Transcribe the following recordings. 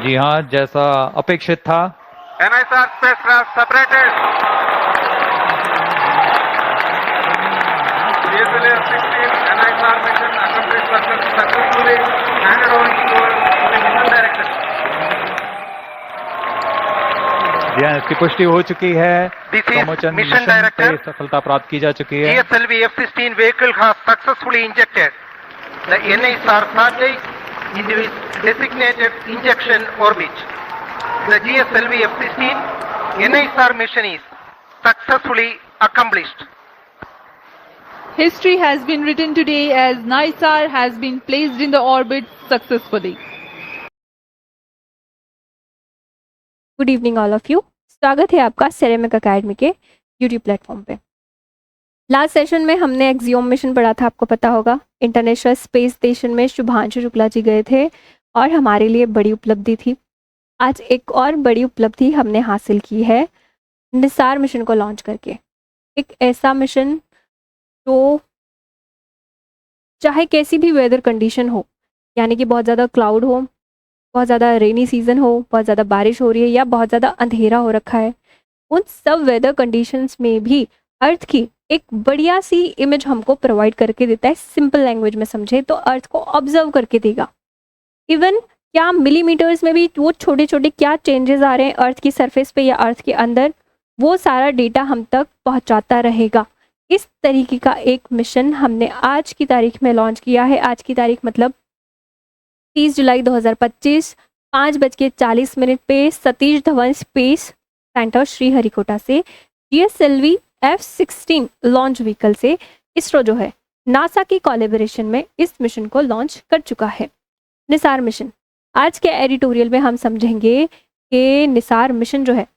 जी हाँ, जैसा अपेक्षित था। NISR spacecraft separated. GSLV F-16 NISR mission accomplished successfully handed over to the mission director. जी हाँ, इसकी पुष्टि हो चुकी है। This is promotion mission mission director. पे सफलता प्राप्त की जा चुकी है। GSLV F-16 vehicle has successfully injected the NISR satellite into its designated injection orbit. The GSLV F-16 NISR mission is successfully accomplished. History has been written today as NISR has been placed in the orbit successfully. Good evening all of you. स्वागत है आपका ceramic academy के YouTube platform पे। Last session में हमने axiom mission पढ़ा था, आपको पता होगा। इंटरनेशनल स्पेस स्टेशन में शुभांशु शुक्ला जी गए थे और हमारे लिए बड़ी उपलब्धि थी। आज एक और बड़ी उपलब्धि हमने हासिल की है निसार मिशन को लॉन्च करके। एक ऐसा मिशन जो चाहे कैसी भी वेदर कंडीशन हो, यानी कि बहुत ज़्यादा क्लाउड हो, बहुत ज़्यादा रेनी सीज़न हो, बहुत ज़्यादा बारिश हो रही है या बहुत ज़्यादा अंधेरा हो रखा है, उन सब वेदर कंडीशंस में भी अर्थ की एक बढ़िया सी इमेज हमको प्रोवाइड करके देता है। सिंपल लैंग्वेज में समझे तो अर्थ को ऑब्जर्व करके देगा। इवन क्या मिलीमीटर्स में भी वो छोटे छोटे क्या चेंजेस आ रहे हैं अर्थ की सरफेस पे या अर्थ के अंदर, वो सारा डेटा हम तक पहुँचाता रहेगा। इस तरीके का एक मिशन हमने आज की तारीख में लॉन्च किया है। आज की तारीख मतलब 30 जुलाई 2025 5:40 पे सतीश धवन स्पेस सेंटर श्रीहरिकोटा से GSLV F-16 लॉन्च व्हीकल से इसरो जो है नासा की कोलैबोरेशन में इस मिशन को लॉन्च कर चुका है। निसार मिशन आज के एडिटोरियल में हम समझेंगे कि निसार मिशन जो है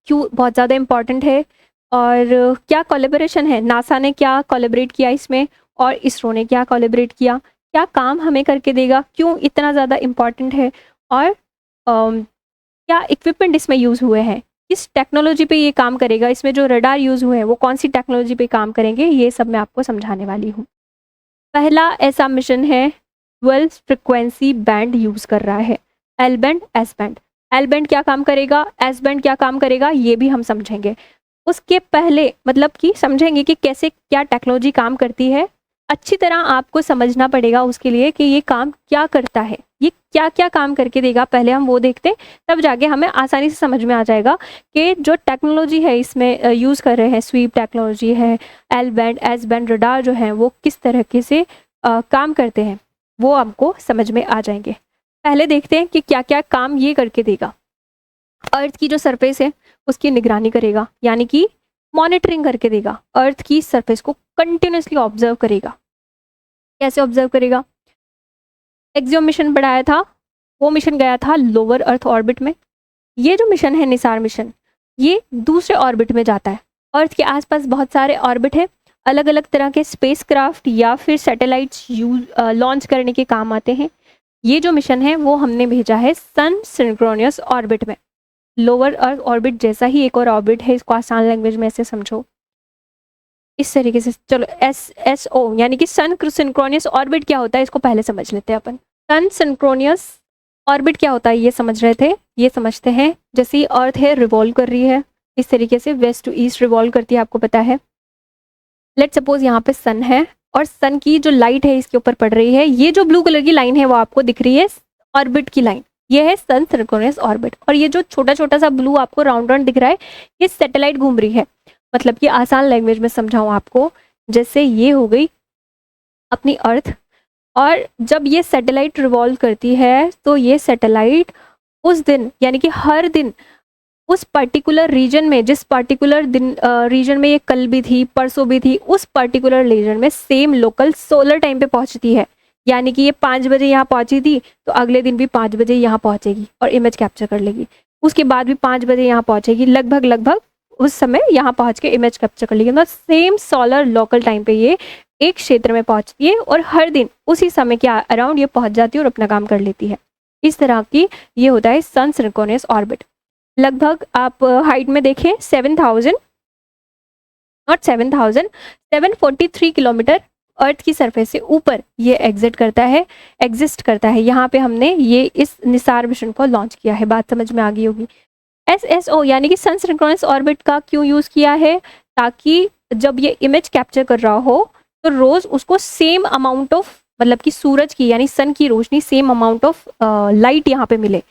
क्यों बहुत ज़्यादा इम्पॉर्टेंट है और क्या कोलैबोरेशन है, नासा ने क्या कोलैबोरेट किया इसमें और इसरो ने क्या कोलैबोरेट किया, क्या काम हमें करके देगा, क्यों इतना ज़्यादा इम्पॉर्टेंट है और क्या इक्विपमेंट इसमें यूज़ हुए हैं, किस टेक्नोलॉजी पे ये काम करेगा, इसमें जो रडार यूज़ हुए हैं वो कौन सी टेक्नोलॉजी पे काम करेंगे, ये सब मैं आपको समझाने वाली हूँ। पहला ऐसा मिशन है 12 फ्रिक्वेंसी बैंड यूज़ कर रहा है, L band S band. L band क्या काम करेगा, एस बैंड क्या काम करेगा, ये भी हम समझेंगे। उसके पहले मतलब कि समझेंगे कि कैसे क्या टेक्नोलॉजी काम करती है। अच्छी तरह आपको समझना पड़ेगा उसके लिए कि ये काम क्या करता है, ये क्या क्या काम करके देगा, पहले हम वो देखते हैं, तब जाके हमें आसानी से समझ में आ जाएगा कि जो टेक्नोलॉजी है इसमें यूज़ कर रहे हैं, स्वीप टेक्नोलॉजी है, L band S band radar जो है वो किस तरीके से काम करते हैं, वो आपको समझ में आ जाएंगे। पहले देखते हैं कि क्या क्या काम ये करके देगा। अर्थ की जो सरफेस है उसकी निगरानी करेगा, यानी कि मॉनिटरिंग करके देगा। अर्थ की सरफेस को कंटिन्यूसली ऑब्जर्व करेगा। कैसे ऑब्जर्व करेगा? एक्सियोम मिशन बढ़ाया था, वो मिशन गया था लोअर अर्थ ऑर्बिट में। ये जो मिशन है निसार मिशन, ये दूसरे ऑर्बिट में जाता है। अर्थ के आसपास बहुत सारे ऑर्बिट है, अलग अलग तरह के स्पेसक्राफ्ट या फिर सैटेलाइट्स लॉन्च करने के काम आते हैं। ये जो मिशन है वो हमने भेजा है सन सिंक्रोनियस ऑर्बिट में। लोअर अर्थ ऑर्बिट जैसा ही एक और ऑर्बिट है, इसको आसान लैंग्वेज में ऐसे समझो इस तरीके से। चलो SSO यानी कि सन सिंक्रोनियस ऑर्बिट क्या होता है इसको पहले समझ लेते हैं अपन। सन सिंक्रोनियस ऑर्बिट क्या होता है ये समझ रहे थे, ये समझते हैं। जैसे अर्थ है रिवॉल्व कर रही है इस तरीके से, वेस्ट टू ईस्ट रिवॉल्व करती है, आपको पता है। लेट सपोज यहाँ पे सन है और सन की जो लाइट है इसके ऊपर पड़ रही है। ये जो ब्लू कलर की लाइन है वो आपको दिख रही है ऑर्बिट की लाइन, ये है सन सिंक्रोनियस ऑर्बिट। और ये जो छोटा छोटा सा ब्लू आपको राउंड राउंड दिख रहा है ये सैटेलाइट घूम रही है। मतलब कि आसान लैंग्वेज में समझाऊं आपको, जैसे ये हो गई अपनी अर्थ, और जब ये सैटेलाइट रिवॉल्व करती है तो ये सैटेलाइट उस दिन यानी कि हर दिन उस पर्टिकुलर रीजन में, जिस पर्टिकुलर दिन रीजन में ये कल भी थी परसों भी थी, उस पर्टिकुलर रीजन में सेम लोकल सोलर टाइम पे पहुंचती है। यानी कि ये 5 बजे यहाँ पहुंची थी तो अगले दिन भी 5 बजे यहाँ पहुंचेगी और इमेज कैप्चर कर लेगी। उसके बाद भी 5 बजे यहाँ पहुंचेगी, लगभग उस समय यहाँ पहुंच के इमेज कैप्चर कर लेगी। मतलब सेम सोलर लोकल टाइम पे ये एक क्षेत्र में पहुंचती है और हर दिन उसी समय के अराउंड ये पहुंच जाती है और अपना काम कर लेती है। इस तरह की ये होता है सन सिंक्रोनियस ऑर्बिट। लगभग आप हाइट में देखें 7,000 नॉट 7,000 743 किलोमीटर अर्थ की सरफेस से ऊपर ये एग्जिस्ट करता है। यहाँ पे हमने ये इस निसार मिशन को लॉन्च किया है, बात समझ में आ गई होगी। SSO यानी कि सन सिंक्रोनस ऑर्बिट का क्यों यूज़ किया है, ताकि जब ये इमेज कैप्चर कर रहा हो तो रोज़ उसको सेम अमाउंट ऑफ, मतलब कि सूरज की यानी सन की रोशनी सेम अमाउंट ऑफ लाइट यहाँ पे मिले,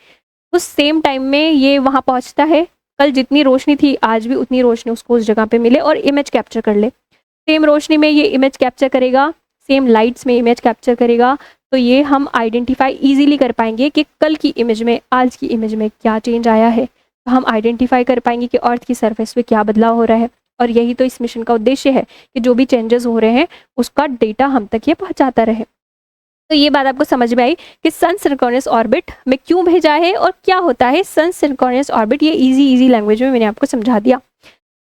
उस सेम टाइम में ये वहाँ पहुँचता है। कल जितनी रोशनी थी आज भी उतनी रोशनी उसको उस जगह पे मिले और इमेज कैप्चर कर ले। सेम रोशनी में ये इमेज कैप्चर करेगा, सेम लाइट्स में इमेज कैप्चर करेगा, तो ये हम आइडेंटिफाई इजीली कर पाएंगे कि कल की इमेज में आज की इमेज में क्या चेंज आया है। तो हम आइडेंटिफाई कर पाएंगे कि अर्थ की सरफेस पे क्या बदलाव हो रहा है। और यही तो इस मिशन का उद्देश्य है कि जो भी चेंजेस हो रहे हैं उसका डेटा हम तक ये पहुंचाता रहे। तो ये बात आपको समझ में आई कि सन सिंक्रोनस ऑर्बिट में क्यों भेजा है और क्या होता है सन सिंक्रोनस ऑर्बिट। ये इजी लैंग्वेज में मैंने आपको समझा दिया।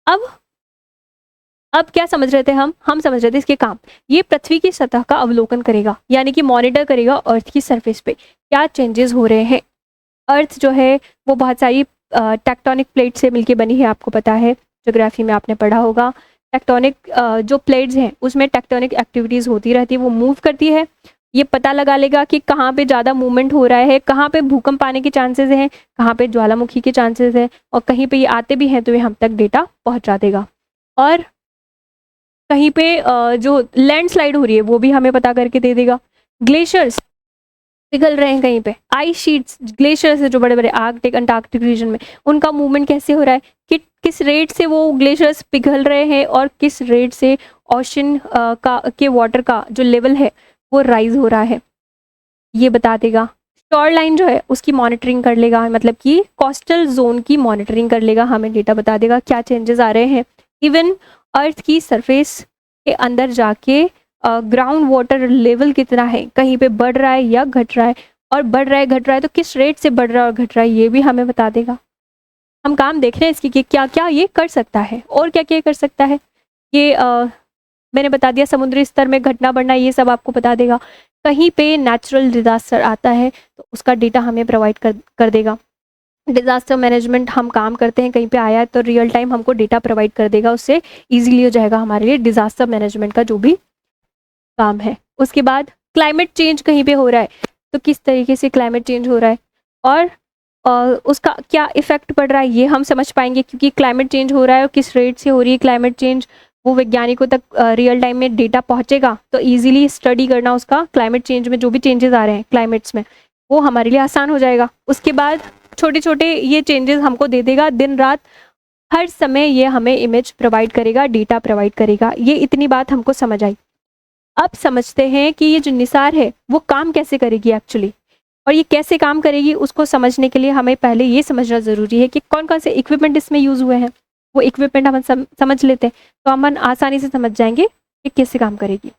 अब क्या समझ रहे थे हम समझ रहे थे इसके काम। ये पृथ्वी की सतह का अवलोकन करेगा, यानी कि मॉनिटर करेगा अर्थ की सरफेस पे क्या चेंजेस हो रहे हैं। अर्थ जो है वो बहुत सारी टेक्टोनिक प्लेट से मिलके बनी है, आपको पता है, ज्योग्राफी में आपने पढ़ा होगा। टेक्टोनिक जो प्लेट्स हैं उसमें टेक्टोनिक एक्टिविटीज़ होती रहती है, वो मूव करती है। ये पता लगा लेगा कि कहाँ पे ज़्यादा मूवमेंट हो रहा है, कहाँ पे भूकंप आने के चांसेस हैं, कहाँ पे ज्वालामुखी के चांसेस हैं, और कहीं पे ये आते भी हैं तो ये हम तक डेटा पहुँचा देगा। और कहीं पे जो लैंडस्लाइड हो रही है वो भी हमें पता करके दे देगा। ग्लेशियर्स पिघल रहे हैं कहीं पे, आइस शीट्स, ग्लेशियर्स है जो बड़े बड़े आर्कटिक अंटार्कटिक रीजन में, उनका मूवमेंट कैसे हो रहा है, कि किस रेट से वो ग्लेशियर्स पिघल रहे हैं और किस रेट से ओशन के वाटर का जो लेवल है वो राइज हो रहा है, ये बता देगा। शोर लाइन जो है उसकी मॉनिटरिंग कर लेगा, मतलब कि कोस्टल जोन की मॉनिटरिंग कर लेगा, हमें डेटा बता देगा क्या चेंजेस आ रहे हैं। इवन अर्थ की सरफेस के अंदर जाके ग्राउंड वाटर लेवल कितना है, कहीं पे बढ़ रहा है या घट रहा है, और बढ़ रहा है घट रहा है तो किस रेट से बढ़ रहा है और घट रहा है, ये भी हमें बता देगा। हम काम देख रहे हैं इसकी कि क्या क्या ये कर सकता है और क्या क्या कर सकता है। ये मैंने बता दिया, समुद्री स्तर में घटना बढ़ना, ये सब आपको बता देगा। कहीं पे नेचुरल डिजास्टर आता है तो उसका डेटा हमें प्रोवाइड कर देगा। डिजास्टर मैनेजमेंट हम काम करते हैं, कहीं पे आया है तो रियल टाइम हमको डेटा प्रोवाइड कर देगा, उससे इजीली हो जाएगा हमारे लिए डिजास्टर मैनेजमेंट का जो भी काम है। उसके बाद क्लाइमेट चेंज कहीं पे हो रहा है तो किस तरीके से क्लाइमेट चेंज हो रहा है और उसका क्या इफेक्ट पड़ रहा है ये हम समझ पाएंगे, क्योंकि क्लाइमेट चेंज हो रहा है और किस रेट से हो रही है क्लाइमेट चेंज, वो वैज्ञानिकों तक रियल टाइम में डेटा पहुंचेगा तो इजीली स्टडी करना उसका, क्लाइमेट चेंज में जो भी चेंजेस आ रहे हैं क्लाइमेट्स में, वो हमारे लिए आसान हो जाएगा। उसके बाद छोटे छोटे ये चेंजेस हमको दे देगा, दिन रात हर समय ये हमें इमेज प्रोवाइड करेगा, डेटा प्रोवाइड करेगा। ये इतनी बात हमको समझ आई। अब समझते हैं कि ये जो निसार है वो काम कैसे करेगी एक्चुअली, और ये कैसे काम करेगी उसको समझने के लिए हमें पहले ये समझना ज़रूरी है कि कौन कौन से इक्विपमेंट इसमें यूज़ हुए हैं। वो इक्विपमेंट हम समझ लेते हैं तो हम आसानी से समझ जाएंगे कि कैसे काम करेगी।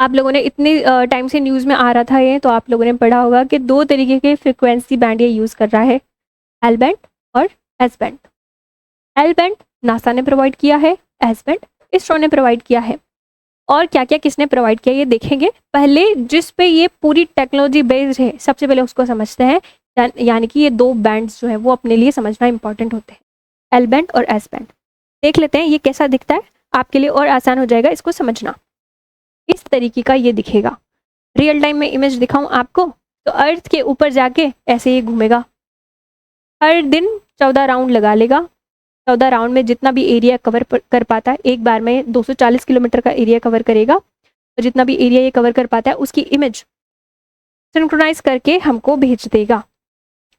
आप लोगों ने इतने टाइम से न्यूज़ में आ रहा था ये, तो आप लोगों ने पढ़ा होगा कि 2 तरीके के फ्रिक्वेंसी बैंड ये यूज़ कर रहा है, एल बैंड और S band. L band NASA ने प्रोवाइड किया है, एस बैंड इसरो ने प्रोवाइड किया है। और क्या क्या किसने प्रोवाइड किया ये देखेंगे। पहले जिस पे ये पूरी टेक्नोलॉजी बेस्ड है सबसे पहले उसको समझते हैं, यानी कि ये 2 बैंड्स जो है वो अपने लिए समझना इंपॉर्टेंट होते हैं, एल बैंड और एस बैंड। देख लेते हैं ये कैसा दिखता है, आपके लिए और आसान हो जाएगा इसको समझना। इस तरीके का ये दिखेगा। रियल टाइम में इमेज दिखाऊं आपको तो अर्थ के ऊपर जाके ऐसे ही घूमेगा, हर दिन 14 राउंड लगा लेगा। 14 राउंड में जितना भी एरिया कवर कर पाता है, एक बार में 240 किलोमीटर का एरिया कवर करेगा, और जितना भी एरिया ये कवर कर पाता है उसकी इमेज सिंक्रोनाइज करके हमको भेज देगा।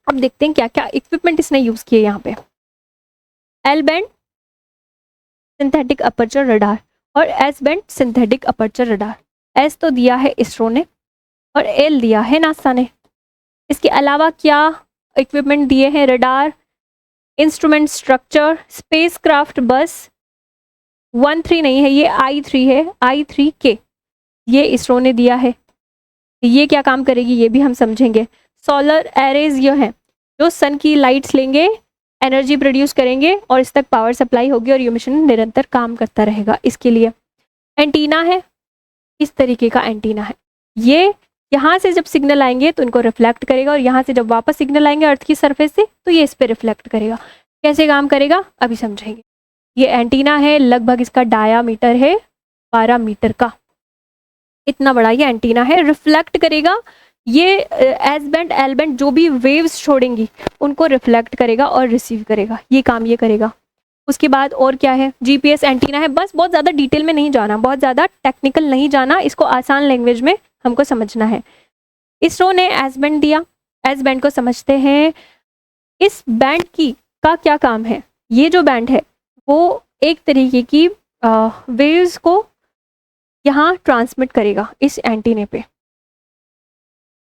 अब देखते हैं क्या क्या इक्विपमेंट इसने यूज़ किए यहाँ पे। L band synthetic aperture radar और S band synthetic aperture radar. S तो दिया है इसरो ने और एल दिया है नासा ने। इसके अलावा क्या इक्विपमेंट दिए हैं, रडार, इंस्ट्रूमेंट स्ट्रक्चर, स्पेसक्राफ्ट बस 13 नहीं है, ये I3 है, I3K ये इसरो ने दिया है। ये क्या काम करेगी ये भी हम समझेंगे। सोलर एरेज ये हैं जो सन की लाइट्स लेंगे, एनर्जी प्रोड्यूस करेंगे और इस तक पावर सप्लाई होगी और ये मिशन निरंतर काम करता रहेगा। इसके लिए एंटीना है, इस तरीके का एंटीना है, ये यहाँ से जब सिग्नल आएंगे तो इनको रिफ्लेक्ट करेगा और यहाँ से जब वापस सिग्नल आएंगे अर्थ की सरफेस से तो ये इस पर रिफ्लेक्ट करेगा। कैसे काम करेगा अभी समझेंगे। ये एंटीना है, लगभग इसका डायामीटर है 12 मीटर का, इतना बड़ा ये एंटीना है, रिफ्लेक्ट करेगा ये एस बैंड एल बैंड जो भी वेव्स छोड़ेंगी उनको रिफ्लेक्ट करेगा और रिसीव करेगा, ये काम ये करेगा। उसके बाद और क्या है, जीपीएस एंटीना है। बस बहुत ज़्यादा डिटेल में नहीं जाना, बहुत ज़्यादा टेक्निकल नहीं जाना, इसको आसान लैंग्वेज में हमको समझना है। इसरो ने एस बैंड दिया, एस बैंड को समझते हैं। इस बैंड की का क्या काम है, ये जो बैंड है वो एक तरीके की वेव्स को यहाँ ट्रांसमिट करेगा, इस एंटीने पे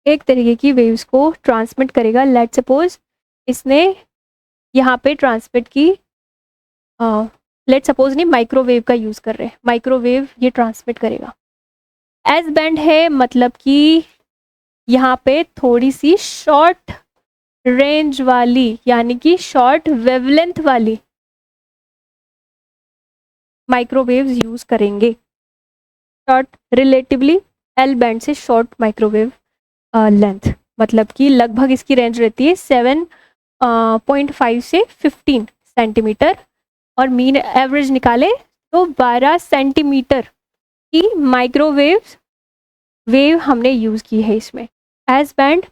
एक तरीके की वेव्स को ट्रांसमिट करेगा। लेट्स सपोज इसने यहाँ पे ट्रांसमिट की, लेट्स सपोज नहीं माइक्रोवेव का यूज़ कर रहे हैं, माइक्रोवेव ये ट्रांसमिट करेगा। एस बैंड है मतलब कि यहाँ पे थोड़ी सी शॉर्ट रेंज वाली यानी कि शॉर्ट वेवलेंथ वाली माइक्रोवेव्स यूज़ करेंगे। शॉर्ट रिलेटिवली एल बैंड से शॉर्ट माइक्रोवेव लेंथ, मतलब कि लगभग इसकी रेंज रहती है 7.5 से 15 सेंटीमीटर और मीन एवरेज निकाले तो 12 सेंटीमीटर की वेव हमने यूज़ की है इसमें। एस बैंड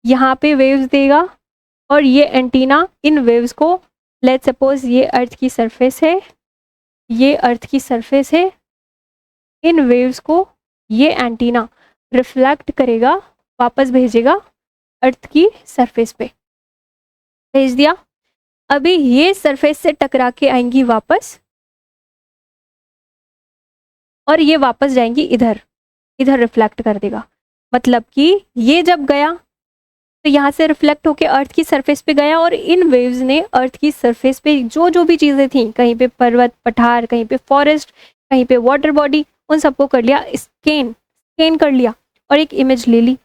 यहाँ पे वेव्स देगा और ये एंटीना इन वेव्स को, लेट्स सपोज ये अर्थ की सरफेस है, ये अर्थ की सरफेस है, इन वेव्स को ये एंटीना रिफ्लेक्ट करेगा, वापस भेजेगा अर्थ की सरफेस पे, भेज दिया। अभी ये सरफेस से टकरा के आएंगी वापस और ये वापस जाएंगी इधर, इधर रिफ्लेक्ट कर देगा। मतलब कि ये जब गया तो यहाँ से रिफ्लेक्ट होके अर्थ की सरफेस पे गया और इन वेव्स ने अर्थ की सरफेस पे जो भी चीज़ें थी, कहीं पे पर्वत पठार, कहीं पे फॉरेस्ट, कहीं पे वाटर बॉडी, उन सबको कर लिया स्कैन कर लिया और एक इमेज ले ली।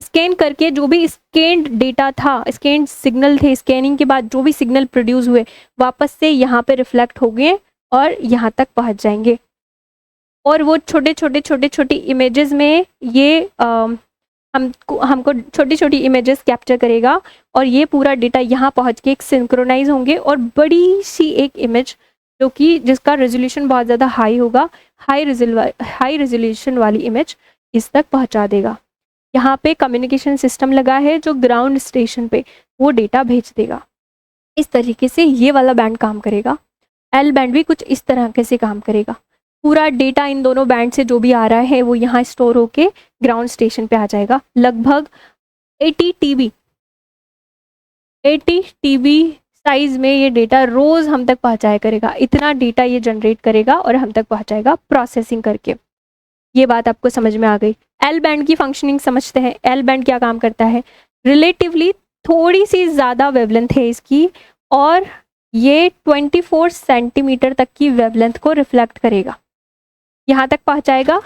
स्कैन करके जो भी स्कैन्ड डेटा था, स्कैन सिग्नल थे, स्कैनिंग के बाद जो भी सिग्नल प्रोड्यूस हुए वापस से यहाँ पे रिफ्लेक्ट हो गए और यहाँ तक पहुँच जाएंगे। और वो छोटे इमेजेस में ये हमको छोटी छोटी इमेजेस कैप्चर करेगा और ये पूरा डेटा यहाँ पहुँच के एक सिंक्रोनाइज होंगे और बड़ी सी एक इमेज जो कि जिसका रेजोल्यूशन बहुत ज़्यादा हाई होगा, हाई रेजोल्यूशन वाली इमेज इस तक पहुँचा देगा। यहाँ पे कम्युनिकेशन सिस्टम लगा है जो ग्राउंड स्टेशन पे वो डेटा भेज देगा। इस तरीके से ये वाला बैंड काम करेगा। एल बैंड भी कुछ इस तरह से काम करेगा। पूरा डेटा इन दोनों बैंड से जो भी आ रहा है वो यहाँ स्टोर होके ग्राउंड स्टेशन पे आ जाएगा। लगभग 80 TB साइज में ये डेटा रोज़ हम तक पहुँचाया करेगा। इतना डेटा ये जनरेट करेगा और हम तक पहुँचाएगा प्रोसेसिंग करके। ये बात आपको समझ में आ गई। एल बैंड की फंक्शनिंग समझते हैं। एल बैंड क्या काम करता है, रिलेटिवली थोड़ी सी ज़्यादा वेवलेंथ है इसकी और ये 24 सेंटीमीटर तक की वेवलेंथ को रिफ्लेक्ट करेगा, यहाँ तक पहुँचाएगा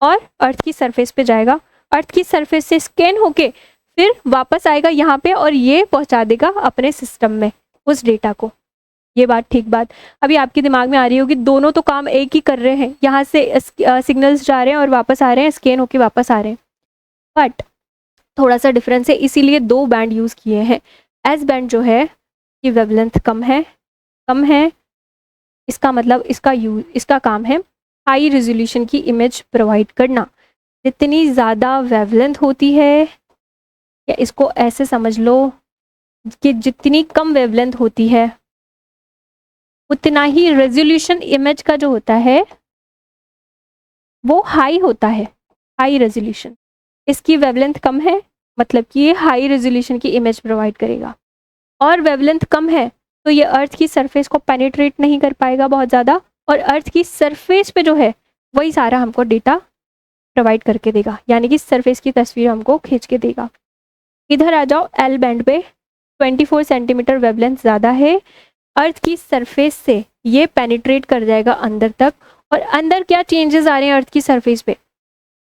और अर्थ की सरफेस पे जाएगा। अर्थ की सरफेस से स्कैन होके फिर वापस आएगा यहाँ पे और ये पहुँचा देगा अपने सिस्टम में उस डेटा को। ये बात ठीक बात अभी आपके दिमाग में आ रही होगी। दोनों तो काम एक ही कर रहे हैं, यहाँ से सिग्नल्स जा रहे हैं और वापस आ रहे हैं, स्कैन होके वापस आ रहे हैं, बट थोड़ा सा डिफरेंस है, इसीलिए दो बैंड यूज़ किए हैं। एस बैंड जो है ये वेवलेंथ कम है, इसका मतलब इसका काम है हाई रेजोल्यूशन की इमेज प्रोवाइड करना। जितनी ज़्यादा वेवलेंथ होती है, या इसको ऐसे समझ लो कि जितनी कम वेवलेंथ होती है उतना ही रेजोल्यूशन इमेज का जो होता है वो हाई होता है, हाई रेजोल्यूशन। इसकी वेवलेंथ कम है मतलब कि ये हाई रेजोल्यूशन की इमेज प्रोवाइड करेगा, और वेवलेंथ कम है तो ये अर्थ की सरफेस को पेनिट्रेट नहीं कर पाएगा बहुत ज़्यादा, और अर्थ की सरफेस पे जो है वही सारा हमको डेटा प्रोवाइड करके देगा, यानी कि सरफेस की तस्वीर हमको खींच के देगा। इधर आ जाओ, एल बैंड पे 24 सेंटीमीटर वेवलेंथ ज़्यादा है, अर्थ की सरफेस से ये पेनिट्रेट कर जाएगा अंदर तक। और अंदर क्या चेंजेस आ रहे हैं अर्थ की सरफेस पे,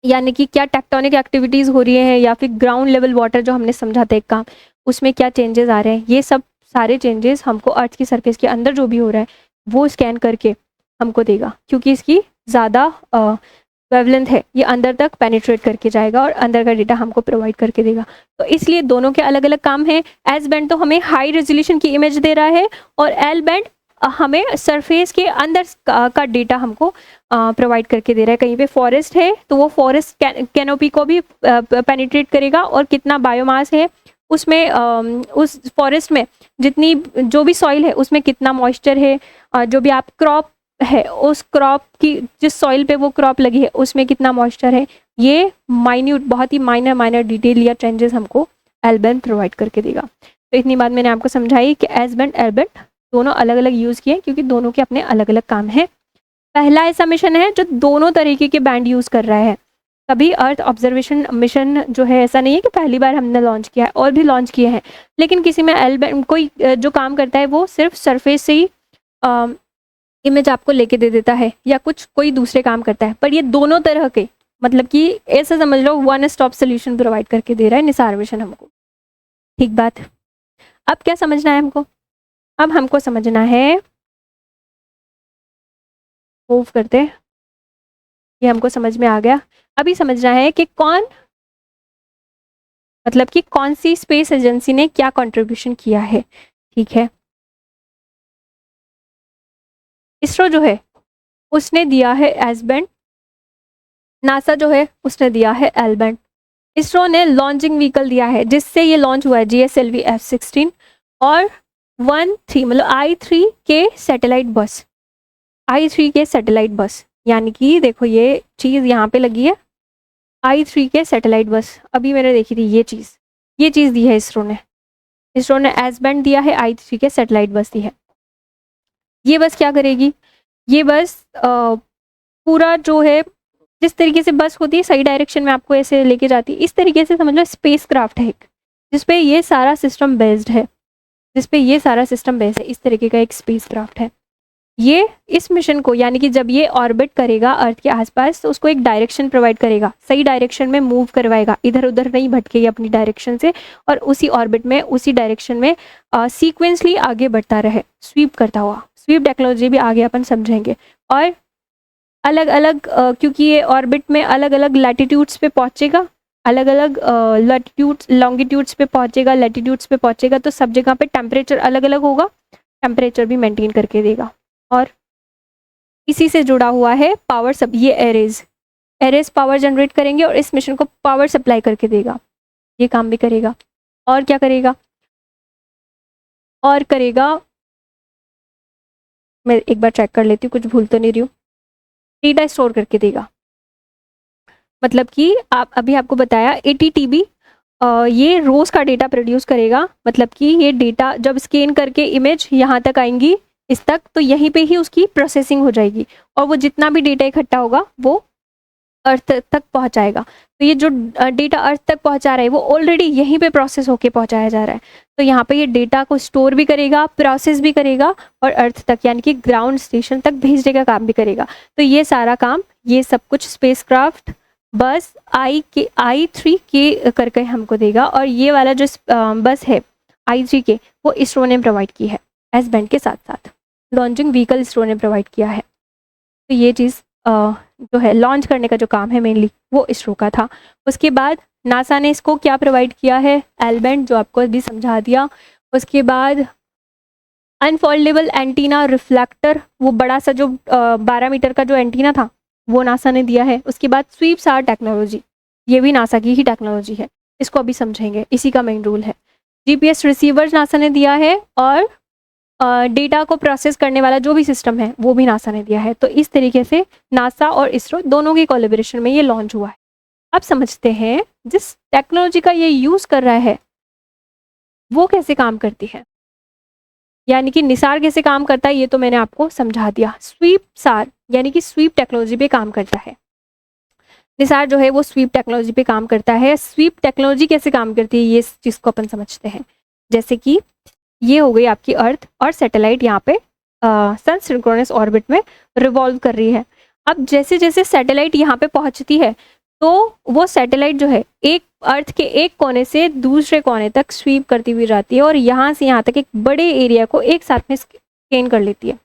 यानी कि क्या टेक्टोनिक एक्टिविटीज़ हो रही हैं या फिर ग्राउंड लेवल वाटर जो हमने समझा था एक काम, उसमें क्या चेंजेस आ रहे हैं, ये सब सारे चेंजेस हमको अर्थ की सरफेस के अंदर जो भी हो रहा है वो स्कैन करके हमको देगा, क्योंकि इसकी ज़्यादा वेवलेंथ है, ये अंदर तक पेनिट्रेट करके जाएगा और अंदर का डेटा हमको प्रोवाइड करके देगा। तो इसलिए दोनों के अलग अलग काम हैं। एस बैंड तो हमें हाई रेजोल्यूशन की इमेज दे रहा है और एल बैंड हमें सरफेस के अंदर का डेटा हमको प्रोवाइड करके दे रहा है। कहीं पे फॉरेस्ट है तो वो फॉरेस्ट कैनोपी को भी पेनिट्रेट करेगा, और कितना बायोमास है उसमें, उस फॉरेस्ट में जितनी जो भी सॉइल है उसमें कितना मॉइस्चर है, जो भी आप क्रॉप है उस क्रॉप की जिस सॉइल पे वो क्रॉप लगी है उसमें कितना मॉइस्चर है, ये माइन्यूट बहुत ही माइनर डिटेल या चेंजेस हमको एल बैंड प्रोवाइड करके देगा। तो इतनी बात मैंने आपको समझाई कि एस बैंड एल बैंड दोनों अलग अलग यूज़ किए क्योंकि दोनों के अपने अलग अलग काम हैं। पहला ऐसा मिशन है जो दोनों तरीके के बैंड यूज़ कर रहा है। कभी अर्थ ऑब्जर्वेशन मिशन जो है ऐसा नहीं है कि पहली बार हमने लॉन्च किया है, और भी लॉन्च किए हैं, लेकिन किसी में एल बैंड कोई जो काम करता है वो सिर्फ सरफेस से ही इमेज आपको लेके दे देता है, या कुछ कोई दूसरे काम करता है, पर ये दोनों तरह के, मतलब कि ऐसा समझ लो वन स्टॉप सोल्यूशन प्रोवाइड करके दे रहा है निसार विजन हमको। ठीक बात। अब क्या समझना है हमको? अब हमको समझना है, मूव करते, ये हमको समझ में आ गया। अभी समझना है कि कौन, मतलब कि कौन सी स्पेस एजेंसी ने क्या कंट्रीब्यूशन किया है। ठीक है, इसरो जो है उसने दिया है एस बैंड, नासा जो है उसने दिया है एल बैंड। इसरो ने लॉन्चिंग व्हीकल दिया है जिससे ये लॉन्च हुआ है GSLV F-16, और 1-3 मतलब I-3 के सैटेलाइट बस, I-3 के सैटेलाइट बस, यानी कि देखो ये चीज़ यहाँ पे लगी है I-3 के सैटेलाइट बस, अभी मैंने देखी थी ये चीज़ दी है इसरो ने एस बैंड दिया है, I-3 के सैटेलाइट बस दी है। ये बस क्या करेगी? ये बस पूरा जो है, जिस तरीके से बस होती है सही डायरेक्शन में आपको ऐसे लेके जाती है, इस तरीके से समझ लो स्पेस क्राफ्ट है एक, जिसपे ये सारा सिस्टम बेस्ड है, इस तरीके का एक स्पेस क्राफ्ट है। ये इस मिशन को, यानी कि जब ये ऑर्बिट करेगा अर्थ के आसपास, तो उसको एक डायरेक्शन प्रोवाइड करेगा, सही डायरेक्शन में मूव करवाएगा, इधर उधर नहीं भटकेगी अपनी डायरेक्शन से, और उसी ऑर्बिट में उसी डायरेक्शन में सीक्वेंसली आगे बढ़ता रहे, स्वीप करता हुआ। स्वीप टेक्नोलॉजी भी आगे अपन समझेंगे। और अलग अलग क्योंकि ये ऑर्बिट में अलग अलग लैटिट्यूड्स पे पहुंचेगा, अलग अलग लैटिट्यूड्स लॉन्गिट्यूड्स पे पहुंचेगा, लैटिट्यूड्स पे पहुंचेगा, तो सब जगह पे टेम्परेचर अलग अलग होगा, टेम्परेचर भी मेंटेन करके देगा। और इसी से जुड़ा हुआ है पावर सब, ये एरेज पावर जनरेट करेंगे और इस मिशन को पावर सप्लाई करके देगा, ये काम भी करेगा। और क्या करेगा? मैं एक बार चेक कर लेती हूँ, कुछ भूल तो नहीं रही हूँ। डेटा स्टोर करके देगा, मतलब कि अभी आपको बताया 80 TB ये रोज़ का डेटा प्रोड्यूस करेगा, मतलब कि ये डेटा जब स्कैन करके इमेज यहाँ तक आएंगी इस तक, तो यहीं पे ही उसकी प्रोसेसिंग हो जाएगी, और वो जितना भी डेटा इकट्ठा होगा वो अर्थ तक पहुँचाएगा। तो ये जो डेटा अर्थ तक पहुँचा रहा है वो ऑलरेडी यहीं पे प्रोसेस होके पहुँचाया जा रहा है, तो यहाँ पे ये डेटा को स्टोर भी करेगा, प्रोसेस भी करेगा, और अर्थ तक यानी कि ग्राउंड स्टेशन तक भेजने का काम भी करेगा। तो ये सारा काम, ये सब कुछ स्पेसक्राफ्ट बस I-3 के करके हमको देगा, और ये वाला जो बस है I-3 के, वो इसरो ने प्रोवाइड की है एस बैंड के साथ साथ। लॉन्चिंग व्हीकल इसरो ने प्रोवाइड किया है। तो ये चीज़ जो है लॉन्च करने का जो काम है मेनली वो इसरो का था। उसके बाद नासा ने इसको क्या प्रोवाइड किया है? एल बैंड, जो आपको अभी समझा दिया। उसके बाद अनफोल्डेबल एंटीना रिफ्लेक्टर, वो बड़ा सा जो 12 मीटर का जो एंटीना था वो नासा ने दिया है। उसके बाद स्वीप सार टेक्नोलॉजी, ये भी नासा की ही टेक्नोलॉजी है, इसको अभी समझेंगे, इसी का मेन रूल है। GPS रिसीवर्स नासा ने दिया है, और डेटा को प्रोसेस करने वाला जो भी सिस्टम है वो भी नासा ने दिया है। तो इस तरीके से नासा और इसरो दोनों की कोलैबोरेशन में ये लॉन्च हुआ है। अब समझते हैं जिस टेक्नोलॉजी का ये यूज़ कर रहा है वो कैसे काम करती है, यानी कि निसार कैसे काम करता है, ये तो मैंने आपको समझा दिया। स्वीप सार यानी कि स्वीप टेक्नोलॉजी पे काम करता है। निसार जो है वो स्वीप टेक्नोलॉजी पे काम करता है। स्वीप टेक्नोलॉजी कैसे काम करती है ये चीज़ को अपन समझते हैं। जैसे कि ये हो गई आपकी अर्थ और सैटेलाइट यहाँ पे सन सिंक्रोनस ऑर्बिट में रिवॉल्व कर रही है। अब जैसे जैसे सैटेलाइट यहाँ पे पहुँचती है तो वो सैटेलाइट जो है एक अर्थ के एक कोने से दूसरे कोने तक स्वीप करती हुई जाती है, और यहाँ से यहाँ तक एक बड़े एरिया को एक साथ में स्कैन कर लेती है।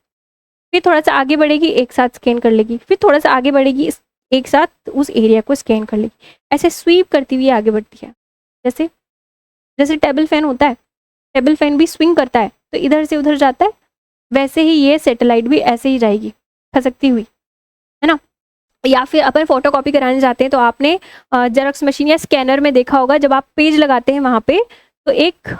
फिर थोड़ा सा आगे बढ़ेगी, एक साथ स्कैन कर लेगी, फिर थोड़ा सा आगे बढ़ेगी, एक साथ उस एरिया को स्कैन कर लेगी। ऐसे स्वीप करती हुई आगे बढ़ती है। जैसे जैसे टेबल फैन होता है, टेबल फैन भी स्विंग करता है, तो इधर से उधर जाता है, वैसे ही ये सैटेलाइट भी ऐसे ही जाएगी खसकती हुई, है ना। या फिर अपन फोटो कॉपी कराने जाते हैं तो आपने जेरॉक्स मशीन या स्कैनर में देखा होगा, जब आप पेज लगाते हैं वहाँ पे तो एक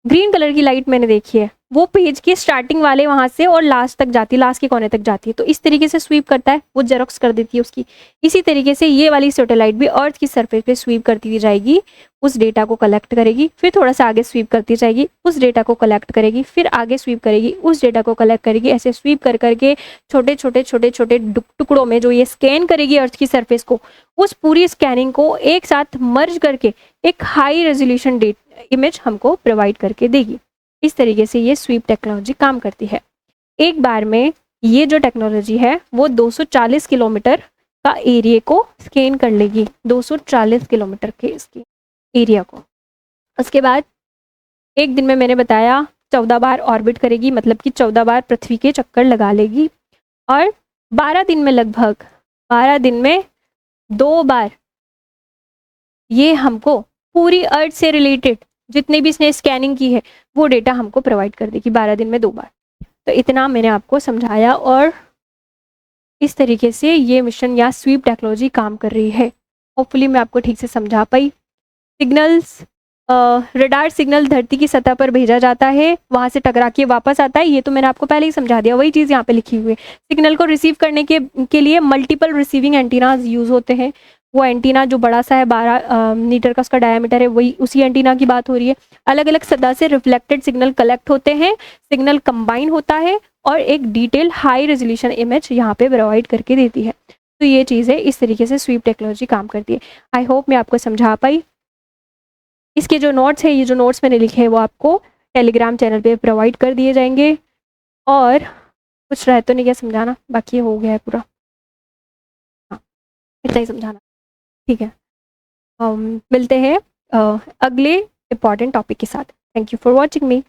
ग्रीन कलर की लाइट मैंने देखी है, वो पेज के स्टार्टिंग वाले वहाँ से और लास्ट तक जाती है, लास्ट के कोने तक जाती है, तो इस तरीके से स्वीप करता है, वो जेरॉक्स कर देती है उसकी। इसी तरीके से ये वाली सैटेलाइट भी अर्थ की सरफेस पे स्वीप करती जाएगी, उस डेटा को कलेक्ट करेगी, फिर थोड़ा सा आगे स्वीप करती जाएगी, उस डेटा को कलेक्ट करेगी, फिर आगे स्वीप करेगी, उस डेटा को कलेक्ट करेगी, ऐसे स्वीप कर करके छोटे छोटे छोटे छोटे टुकड़ों में जो ये स्कैन करेगी अर्थ की सरफेस को, उस पूरी स्कैनिंग को एक साथ मर्ज करके एक हाई रेजोल्यूशन इमेज हमको प्रोवाइड करके देगी। इस तरीके से ये स्वीप टेक्नोलॉजी काम करती है। एक बार में ये जो टेक्नोलॉजी है वो 240 किलोमीटर का एरिया को स्कैन कर लेगी, 240 किलोमीटर के इसकी एरिया को। उसके बाद एक दिन में मैंने बताया 14 बार ऑर्बिट करेगी, मतलब कि 14 बार पृथ्वी के चक्कर लगा लेगी, और 12 दिन में लगभग 12 दिन में 2 बार ये हमको पूरी अर्थ से रिलेटेड जितने भी इसने स्कैनिंग की है वो डेटा हमको प्रोवाइड कर देगी 12 दिन में 2 बार। तो इतना मैंने आपको समझाया, और इस तरीके से ये मिशन या स्वीप टेक्नोलॉजी काम कर रही है। होपफुली मैं आपको ठीक से समझा पाई। सिग्नल्स, रडार सिग्नल धरती की सतह पर भेजा जाता है, वहाँ से टकरा के वापस आता है, ये तो मैंने आपको पहले ही समझा दिया, वही चीज़ यहाँ पे लिखी हुई है। सिग्नल को रिसीव करने के लिए मल्टीपल रिसीविंग एंटीनाज यूज़ होते हैं। वो एंटीना जो बड़ा सा है 12 मीटर का उसका डायमीटर है, वही उसी एंटीना की बात हो रही है। अलग अलग सतह से रिफ्लेक्टेड सिग्नल कलेक्ट होते हैं, सिग्नल कंबाइन होता है और एक डिटेल हाई रेजोल्यूशन इमेज यहाँ पे प्रोवाइड करके देती है। तो ये चीज़ है, इस तरीके से स्वीप टेक्नोलॉजी काम करती है। आई होप मैं आपको समझा पाई। इसके जो नोट्स है, ये जो नोट्स मैंने लिखे हैं वो आपको टेलीग्राम चैनल पे प्रोवाइड कर दिए जाएंगे। और कुछ रह तो नहीं क्या समझाना, बाकी हो गया है पूरा, हाँ इतना ही समझाना, ठीक है। मिलते हैं अगले इम्पॉर्टेंट टॉपिक के साथ। Thank you for watching me.